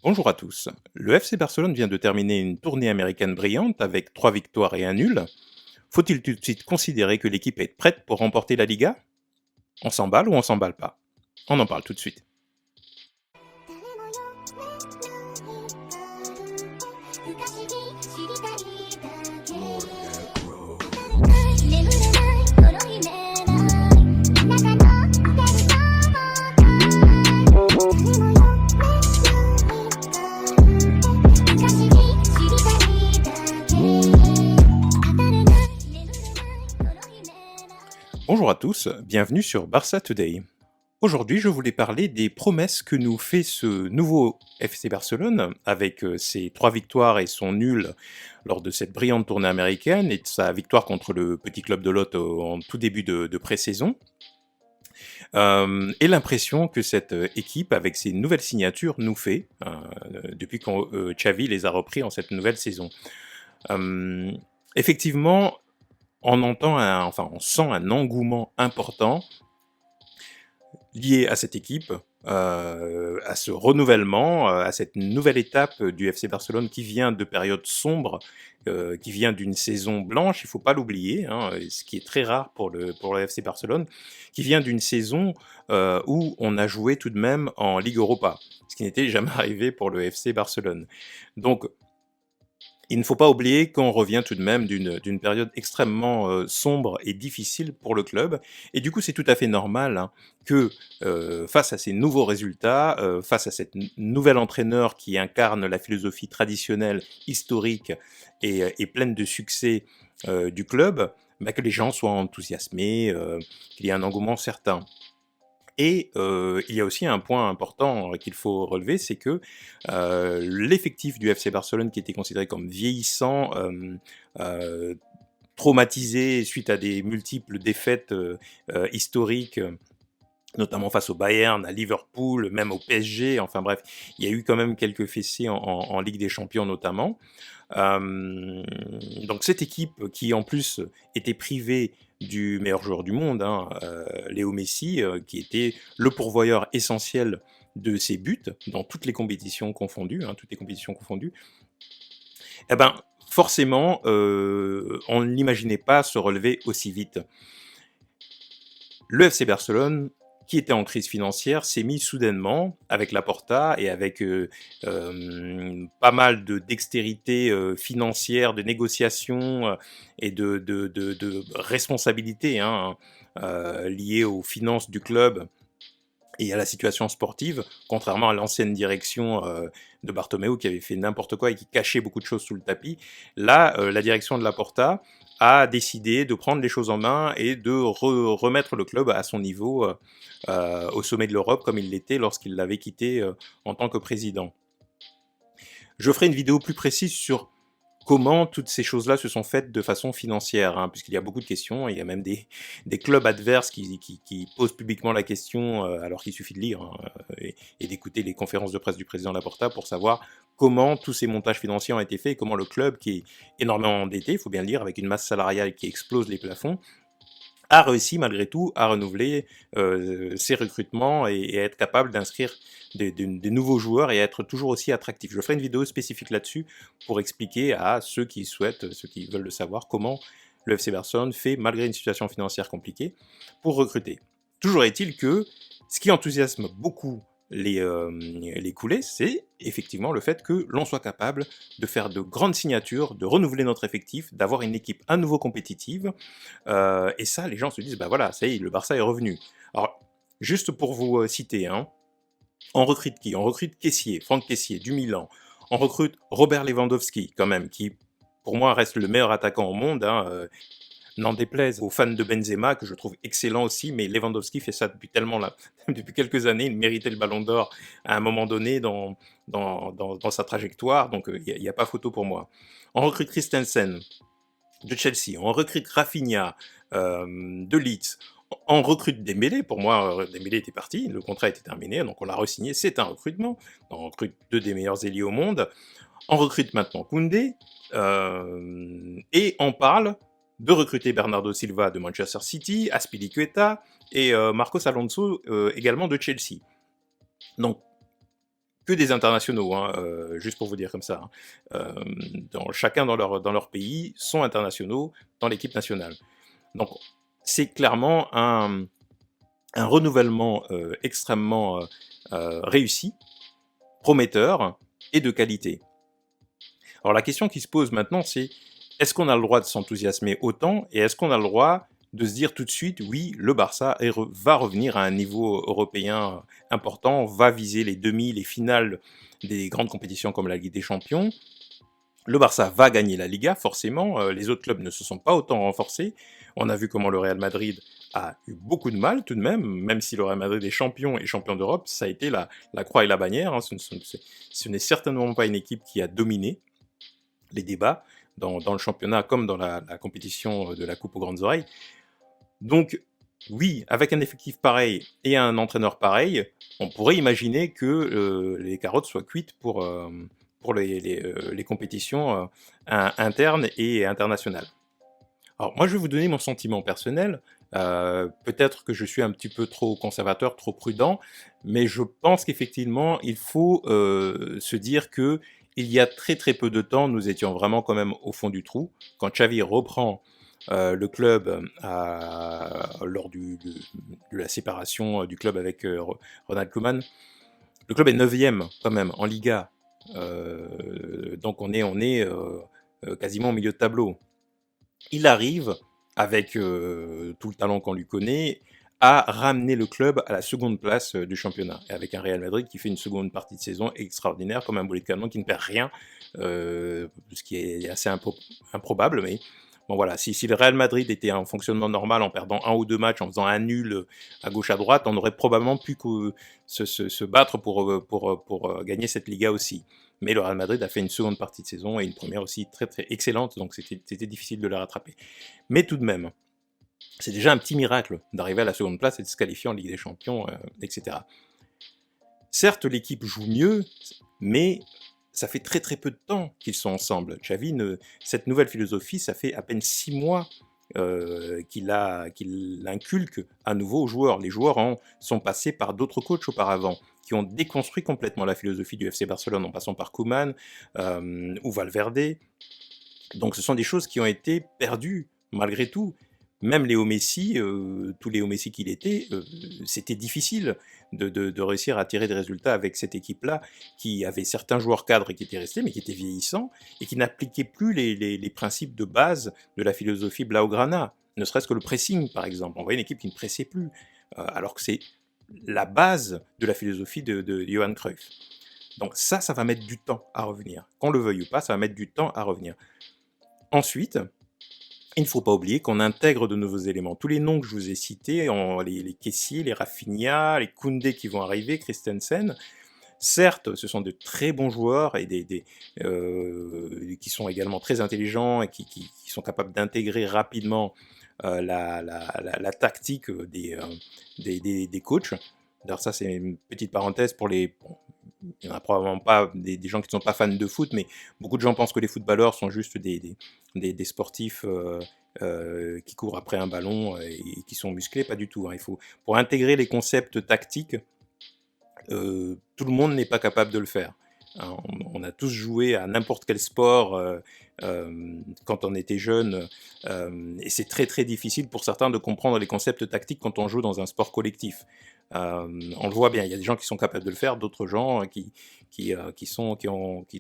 Bonjour à tous. Le FC Barcelone vient de terminer une tournée américaine brillante avec 3 victoires et un nul. Faut-il tout de suite considérer que l'équipe est prête pour remporter la Liga? On s'emballe ou on s'emballe pas? On en parle tout de suite. Bonjour à tous, bienvenue sur Barça Today. Aujourd'hui, je voulais parler des promesses que nous fait ce nouveau FC Barcelone avec ses 3 victoires et son nul lors de cette brillante tournée américaine et de sa victoire contre le petit club de Lot en tout début de pré-saison. Et l'impression que cette équipe, avec ses nouvelles signatures, nous fait depuis quand Xavi les a repris en cette nouvelle saison. Effectivement, on sent un engouement important lié à cette équipe, à ce renouvellement, à cette nouvelle étape du FC Barcelone qui vient de périodes sombres, qui vient d'une saison blanche, il faut pas l'oublier, hein, ce qui est très rare pour le FC Barcelone, qui vient d'une saison où on a joué tout de même en Ligue Europa, ce qui n'était jamais arrivé pour le FC Barcelone. Donc il ne faut pas oublier qu'on revient tout de même d'une période extrêmement sombre et difficile pour le club. Et du coup, c'est tout à fait normal hein, que face à ces nouveaux résultats, face à cette nouvel entraîneur qui incarne la philosophie traditionnelle, historique et pleine de succès du club, bah, que les gens soient enthousiasmés, qu'il y ait un engouement certain. Et il y a aussi un point important qu'il faut relever, c'est que l'effectif du FC Barcelone, qui était considéré comme vieillissant, traumatisé suite à des multiples défaites historiques, notamment face au Bayern, à Liverpool, même au PSG, enfin bref, il y a eu quand même quelques fessées en Ligue des Champions notamment. Donc cette équipe qui en plus était privée du meilleur joueur du monde, hein, Léo Messi, qui était le pourvoyeur essentiel de ses buts dans toutes les compétitions confondues, eh ben forcément, on ne l'imaginait pas se relever aussi vite. Le FC Barcelone, qui était en crise financière, s'est mis soudainement, avec Laporta et avec pas mal de dextérité financière, de négociation et de responsabilité hein, liées aux finances du club et à la situation sportive, contrairement à l'ancienne direction de Bartomeu qui avait fait n'importe quoi et qui cachait beaucoup de choses sous le tapis. Là, la direction de Laporta a décidé de prendre les choses en main et de remettre le club à son niveau au sommet de l'Europe comme il l'était lorsqu'il l'avait quitté en tant que président. Je ferai une vidéo plus précise sur comment toutes ces choses-là se sont faites de façon financière, hein, puisqu'il y a beaucoup de questions, il y a même des clubs adverses qui posent publiquement la question, alors qu'il suffit de lire hein, et d'écouter les conférences de presse du président Laporta pour savoir comment tous ces montages financiers ont été faits et comment le club, qui est énormément endetté, il faut bien le dire, avec une masse salariale qui explose les plafonds, a réussi malgré tout à renouveler ses recrutements et à être capable d'inscrire des nouveaux joueurs et à être toujours aussi attractif. Je ferai une vidéo spécifique là-dessus pour expliquer à ceux qui souhaitent, ceux qui veulent le savoir, comment le FC Barcelone fait, malgré une situation financière compliquée, pour recruter. Toujours est-il que ce qui enthousiasme beaucoup les coulées, c'est effectivement le fait que l'on soit capable de faire de grandes signatures, de renouveler notre effectif, d'avoir une équipe à nouveau compétitive. Et ça, les gens se disent, bah voilà, ça y est, le Barça est revenu. Alors, juste pour vous citer, hein, on recrute qui? On recrute Kessié, Franck Kessié, du Milan. On recrute Robert Lewandowski, quand même, qui, pour moi, reste le meilleur attaquant au monde. Hein, n'en déplaise aux fans de Benzema, que je trouve excellent aussi, mais Lewandowski fait ça depuis tellement là, depuis quelques années, il méritait le Ballon d'Or à un moment donné dans sa trajectoire, donc il n'y a pas photo pour moi. On recrute Christensen de Chelsea, on recrute Rafinha de Leeds, on recrute Dembélé, pour moi Dembélé était parti, le contrat était terminé, donc on l'a re-signé, c'est un recrutement, on recrute deux des meilleurs ailiers au monde, on recrute maintenant Koundé, et on parle de recruter Bernardo Silva de Manchester City, Azpilicueta et Marcos Alonso également de Chelsea. Donc, que des internationaux, hein, juste pour vous dire comme ça, hein. Chacun dans leur pays sont internationaux dans l'équipe nationale. Donc c'est clairement un renouvellement extrêmement réussi, prometteur et de qualité. Alors la question qui se pose maintenant, c'est est-ce qu'on a le droit de s'enthousiasmer autant et est-ce qu'on a le droit de se dire tout de suite, oui, le Barça va revenir à un niveau européen important, va viser les demi, les finales des grandes compétitions comme la Ligue des Champions. Le Barça va gagner la Liga, forcément. Les autres clubs ne se sont pas autant renforcés. On a vu comment le Real Madrid a eu beaucoup de mal tout de même si le Real Madrid est champion et champion d'Europe, ça a été la croix et la bannière, hein. Ce n'est certainement pas une équipe qui a dominé les débats dans le championnat comme dans la compétition de la Coupe aux grandes oreilles. Donc oui, avec un effectif pareil et un entraîneur pareil, on pourrait imaginer que les carottes soient cuites pour les compétitions internes et internationales. Alors moi je vais vous donner mon sentiment personnel, peut-être que je suis un petit peu trop conservateur, trop prudent, mais je pense qu'effectivement il faut se dire que il y a très très peu de temps, nous étions vraiment quand même au fond du trou. Quand Xavi reprend le club lors de la séparation du club avec Ronald Koeman, le club est 9e quand même en Liga. Donc on est quasiment au milieu de tableau. Il arrive, avec tout le talent qu'on lui connaît, à ramener le club à la seconde place du championnat. Et avec un Real Madrid qui fait une seconde partie de saison extraordinaire, comme un boulet de canon qui ne perd rien, ce qui est assez improbable, mais bon voilà, si le Real Madrid était en fonctionnement normal, en perdant un ou deux matchs, en faisant un nul à gauche à droite, on aurait probablement pu se battre pour gagner cette Liga aussi. Mais le Real Madrid a fait une seconde partie de saison et une première aussi très très excellente, donc c'était difficile de la rattraper. Mais tout de même, c'est déjà un petit miracle d'arriver à la seconde place et de se qualifier en Ligue des Champions, etc. Certes, l'équipe joue mieux, mais ça fait très très peu de temps qu'ils sont ensemble. Xavi, cette nouvelle philosophie, ça fait à peine 6 mois qu'il l'inculque à nouveau aux joueurs. Les joueurs sont passés par d'autres coachs auparavant, qui ont déconstruit complètement la philosophie du FC Barcelone en passant par Koeman ou Valverde. Donc ce sont des choses qui ont été perdues malgré tout. Même Léo Messi, tout Léo Messi qu'il était, c'était difficile de réussir à tirer des résultats avec cette équipe-là, qui avait certains joueurs cadres qui étaient restés, mais qui étaient vieillissants, et qui n'appliquaient plus les principes de base de la philosophie Blaugrana, ne serait-ce que le pressing, par exemple. On voyait une équipe qui ne pressait plus, alors que c'est la base de la philosophie de Johan Cruyff. Donc ça va mettre du temps à revenir. Qu'on le veuille ou pas, ça va mettre du temps à revenir. Ensuite, il ne faut pas oublier qu'on intègre de nouveaux éléments. Tous les noms que je vous ai cités, les Kessié, les Rafinha, les Koundé qui vont arriver, Christensen, certes, ce sont de très bons joueurs et qui sont également très intelligents et qui sont capables d'intégrer rapidement la tactique des coachs. D'ailleurs, ça, c'est une petite parenthèse pour les... Bon, il n'y en a probablement pas des gens qui ne sont pas fans de foot, mais beaucoup de gens pensent que les footballeurs sont juste des sportifs qui courent après un ballon et qui sont musclés. Pas du tout, hein. Pour intégrer les concepts tactiques, tout le monde n'est pas capable de le faire. Hein, on a tous joué à n'importe quel sport quand on était jeune, et c'est très très difficile pour certains de comprendre les concepts tactiques quand on joue dans un sport collectif. On le voit bien, il y a des gens qui sont capables de le faire, d'autres gens qui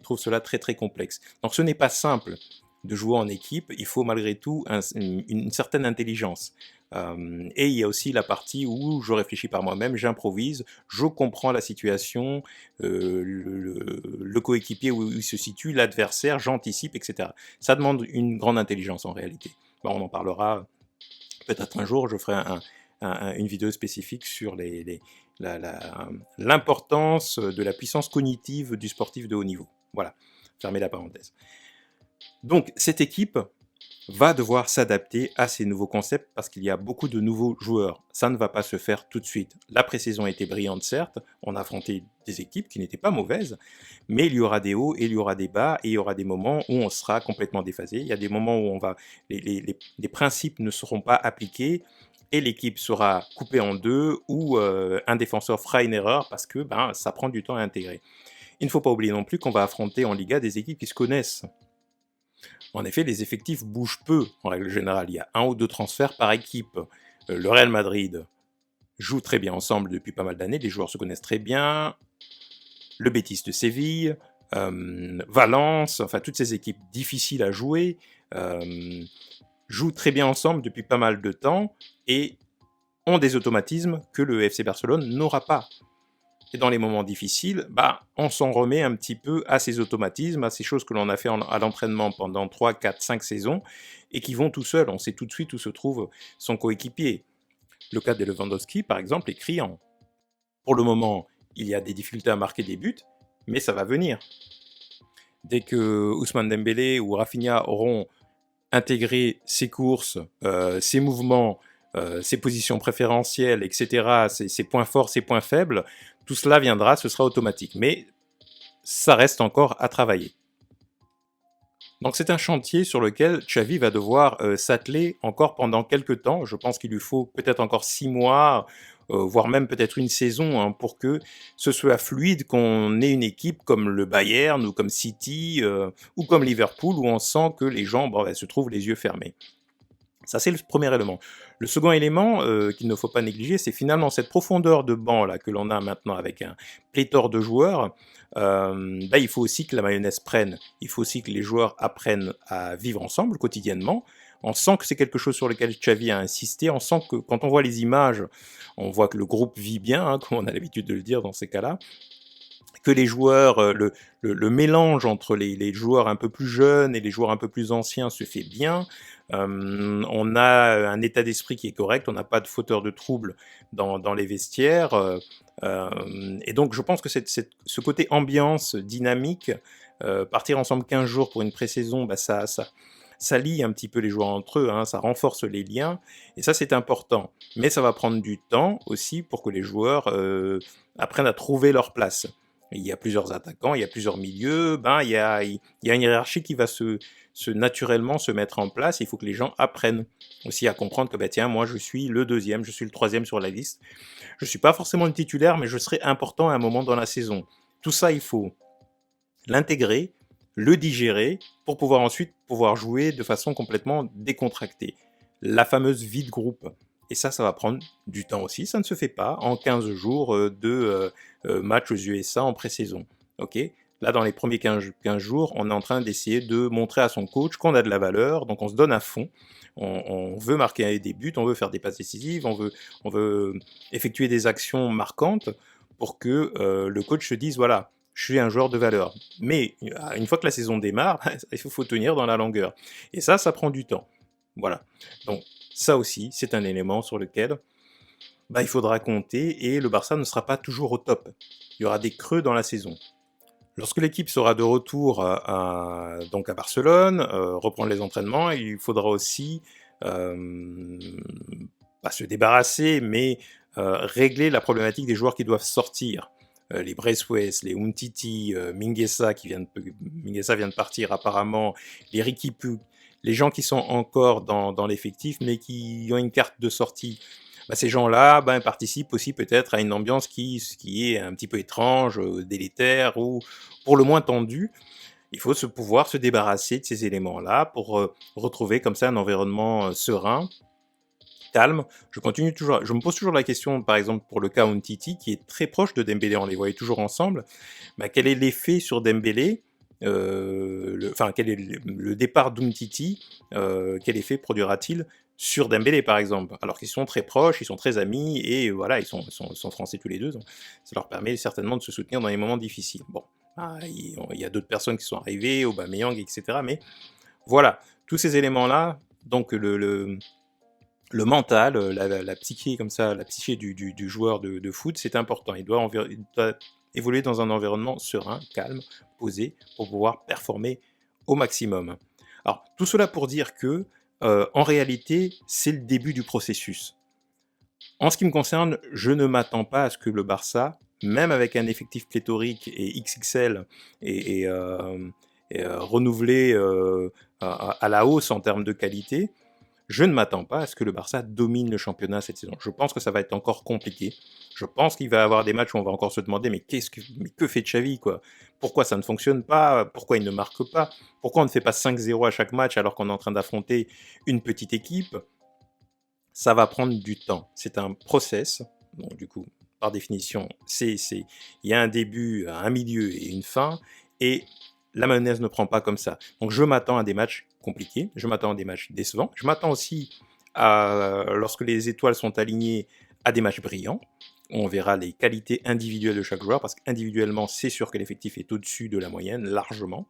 trouvent cela très très complexe. Donc ce n'est pas simple de jouer en équipe, il faut malgré tout une certaine intelligence. Et il y a aussi la partie où je réfléchis par moi-même, j'improvise, je comprends la situation, le coéquipier où il se situe, l'adversaire, j'anticipe, etc. Ça demande une grande intelligence en réalité. Bon, on en parlera peut-être un jour, je ferai une vidéo spécifique sur l'importance de la puissance cognitive du sportif de haut niveau. Voilà, fermez la parenthèse. Donc cette équipe va devoir s'adapter à ces nouveaux concepts parce qu'il y a beaucoup de nouveaux joueurs. Ça ne va pas se faire tout de suite. La pré-saison a été brillante, certes. On a affronté des équipes qui n'étaient pas mauvaises, mais il y aura des hauts et il y aura des bas et il y aura des moments où on sera complètement déphasé. Il y a des moments où les principes ne seront pas appliqués et l'équipe sera coupée en deux ou un défenseur fera une erreur parce que ça prend du temps à intégrer. Il ne faut pas oublier non plus qu'on va affronter en Liga des équipes qui se connaissent. En effet, les effectifs bougent peu, en règle générale. Il y a 1 ou 2 transferts par équipe. Le Real Madrid joue très bien ensemble depuis pas mal d'années, les joueurs se connaissent très bien. Le Betis de Séville, Valence, enfin toutes ces équipes difficiles à jouer, jouent très bien ensemble depuis pas mal de temps et ont des automatismes que le FC Barcelone n'aura pas. Et dans les moments difficiles, on s'en remet un petit peu à ces automatismes, à ces choses que l'on a fait à l'entraînement pendant 3, 4, 5 saisons, et qui vont tout seuls. On sait tout de suite où se trouve son coéquipier. Le cas de Lewandowski, par exemple, est criant. Pour le moment, il y a des difficultés à marquer des buts, mais ça va venir. Dès que Ousmane Dembélé ou Rafinha auront intégré ses courses, ses mouvements, ses positions préférentielles, etc., ses points forts, ses points faibles, tout cela viendra, ce sera automatique. Mais ça reste encore à travailler. Donc c'est un chantier sur lequel Xavi va devoir s'atteler encore pendant quelques temps. Je pense qu'il lui faut peut-être encore 6 mois, voire même peut-être une saison, pour que ce soit fluide, qu'on ait une équipe comme le Bayern ou comme City ou comme Liverpool où on sent que les gens se trouvent les yeux fermés. Ça, c'est le premier élément. Le second élément qu'il ne faut pas négliger, c'est finalement cette profondeur de banc là, que l'on a maintenant avec un pléthore de joueurs. Il faut aussi que la mayonnaise prenne. Il faut aussi que les joueurs apprennent à vivre ensemble quotidiennement. On sent que c'est quelque chose sur lequel Xavi a insisté. On sent que quand on voit les images, on voit que le groupe vit bien, comme on a l'habitude de le dire dans ces cas-là. Que les joueurs, le mélange entre les joueurs un peu plus jeunes et les joueurs un peu plus anciens se fait bien. On a un état d'esprit qui est correct, on n'a pas de fauteur de trouble dans les vestiaires. Et donc je pense que ce côté ambiance, dynamique, partir ensemble 15 jours pour une pré-saison, ça lie un petit peu les joueurs entre eux, ça renforce les liens, et ça c'est important. Mais ça va prendre du temps aussi pour que les joueurs apprennent à trouver leur place. Il y a plusieurs attaquants, il y a plusieurs milieux, il y a une hiérarchie qui va naturellement se mettre en place. Il faut que les gens apprennent aussi à comprendre que tiens, moi je suis le deuxième, je suis le troisième sur la liste. Je ne suis pas forcément le titulaire, mais je serai important à un moment dans la saison. Tout ça, il faut l'intégrer, le digérer, pour pouvoir ensuite jouer de façon complètement décontractée. La fameuse vie de groupe. Et ça va prendre du temps aussi. Ça ne se fait pas en 15 jours de matchs aux USA en pré-saison. Ok ? Là, dans les premiers 15 jours, on est en train d'essayer de montrer à son coach qu'on a de la valeur, donc on se donne à fond. On veut marquer des buts, on veut faire des passes décisives, on veut effectuer des actions marquantes pour que le coach se dise, voilà, je suis un joueur de valeur. Mais une fois que la saison démarre, il faut tenir dans la longueur. Et ça prend du temps. Voilà. Donc, ça aussi, c'est un élément sur lequel il faudra compter et le Barça ne sera pas toujours au top. Il y aura des creux dans la saison. Lorsque l'équipe sera de retour donc à Barcelone, reprendre les entraînements, il faudra aussi pas se débarrasser, mais régler la problématique des joueurs qui doivent sortir. Les Braithwaite, les Umtiti, Mingueza vient de partir apparemment, les Riqui Puig, les gens qui sont encore dans l'effectif, mais qui ont une carte de sortie. Ces gens-là participent aussi peut-être à une ambiance qui est un petit peu étrange, délétère ou pour le moins tendue. Il faut pouvoir se débarrasser de ces éléments-là pour retrouver comme ça un environnement serein, calme. Je me pose toujours la question, par exemple pour le cas Umtiti, qui est très proche de Dembélé, on les voyait toujours ensemble. Quel est l'effet sur Dembélé ? Quel est le départ d'Umtiti, quel effet produira-t-il sur Dembélé par exemple, alors qu'ils sont très proches, ils sont très amis, et voilà, ils sont français tous les deux, donc ça leur permet certainement de se soutenir dans les moments difficiles. Bon, il y a d'autres personnes qui sont arrivées, Aubameyang, etc., mais voilà, tous ces éléments-là, donc le mental, la psyché comme ça, la psyché du joueur de foot, c'est important, il doit évoluer dans un environnement serein, calme, posé, pour pouvoir performer au maximum. Alors, tout cela pour dire que, en réalité, c'est le début du processus. En ce qui me concerne, je ne m'attends pas à ce que le Barça, même avec un effectif pléthorique et XXL, et renouvelé à la hausse en termes de qualité, Je ne m'attends pas à ce que le Barça domine le championnat cette saison. Je pense que ça va être encore compliqué. Je pense qu'il va y avoir des matchs où on va encore se demander mais que fait Xavi quoi? Pourquoi ça ne fonctionne pas? Pourquoi il ne marque pas? Pourquoi on ne fait pas 5-0 à chaque match alors qu'on est en train d'affronter une petite équipe? Ça va prendre du temps. C'est un process. Donc du coup, par définition, il y a un début, un milieu et une fin. Et la mayonnaise ne prend pas comme ça. Donc je m'attends à des matchs compliqués. Je m'attends à des matchs décevants. Je m'attends aussi à, lorsque les étoiles sont alignées, à des matchs brillants. On verra les qualités individuelles de chaque joueur, parce qu'individuellement, c'est sûr que l'effectif est au-dessus de la moyenne, largement.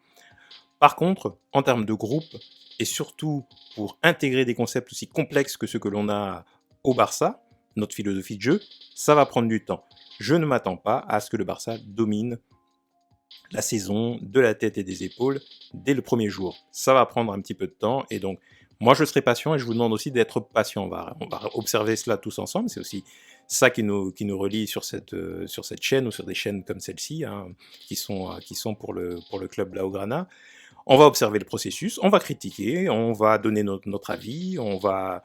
Par contre, en termes de groupe, et surtout pour intégrer des concepts aussi complexes que ceux que l'on a au Barça, notre philosophie de jeu, ça va prendre du temps. Je ne m'attends pas à ce que le Barça domine la saison de la tête et des épaules dès le premier jour. Ça va prendre un petit peu de temps, et donc moi je serai patient, et je vous demande aussi d'être patient. On va observer cela tous ensemble. C'est aussi ça qui nous relie sur cette chaîne, ou sur des chaînes comme celle-ci, hein, qui sont pour le club Blaugrana. On va observer le processus, on va critiquer, on va donner notre avis, on va,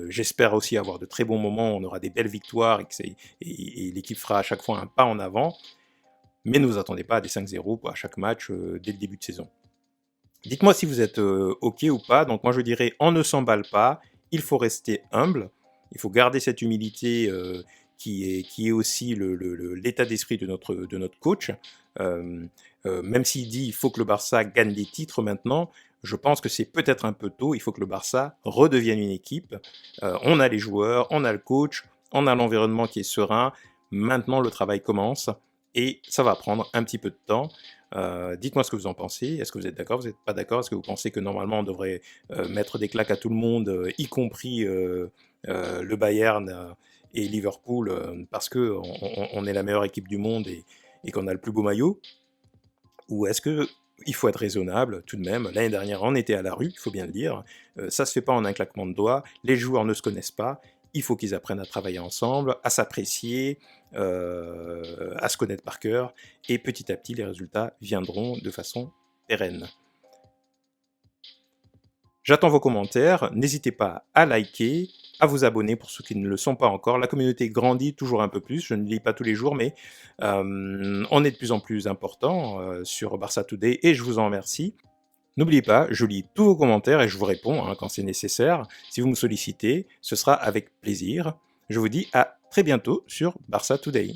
j'espère aussi avoir de très bons moments, on aura des belles victoires, et l'équipe fera à chaque fois un pas en avant, mais ne vous attendez pas à des 5-0 à chaque match dès le début de saison. Dites-moi si vous êtes OK ou pas. Donc moi je dirais, on ne s'emballe pas, il faut rester humble, il faut garder cette humilité qui est aussi l'état d'esprit de notre coach. Même s'il dit il faut que le Barça gagne des titres maintenant, je pense que c'est peut-être un peu tôt. Il faut que le Barça redevienne une équipe. On a les joueurs, on a le coach, on a l'environnement qui est serein. Maintenant, le travail commence, et ça va prendre un petit peu de temps. Dites-moi ce que vous en pensez. Est-ce que vous êtes d'accord? Vous n'êtes pas d'accord? Est-ce que vous pensez que normalement on devrait mettre des claques à tout le monde, y compris le Bayern et Liverpool, parce que on est la meilleure équipe du monde, et qu'on a le plus beau maillot? Ou est-ce que il faut être raisonnable tout de même? L'année dernière, on était à la rue, il faut bien le dire. Ça se fait pas en un claquement de doigts. Les joueurs ne se connaissent pas. Il faut qu'ils apprennent à travailler ensemble, à s'apprécier, à se connaître par cœur. Et petit à petit, les résultats viendront de façon pérenne. J'attends vos commentaires. N'hésitez pas à liker, à vous abonner pour ceux qui ne le sont pas encore. La communauté grandit toujours un peu plus. Je ne lis pas tous les jours, mais on est de plus en plus important sur Barça Today, et je vous en remercie. N'oubliez pas, je lis tous vos commentaires et je vous réponds quand c'est nécessaire. Si vous me sollicitez, ce sera avec plaisir. Je vous dis à très bientôt sur Barça Today.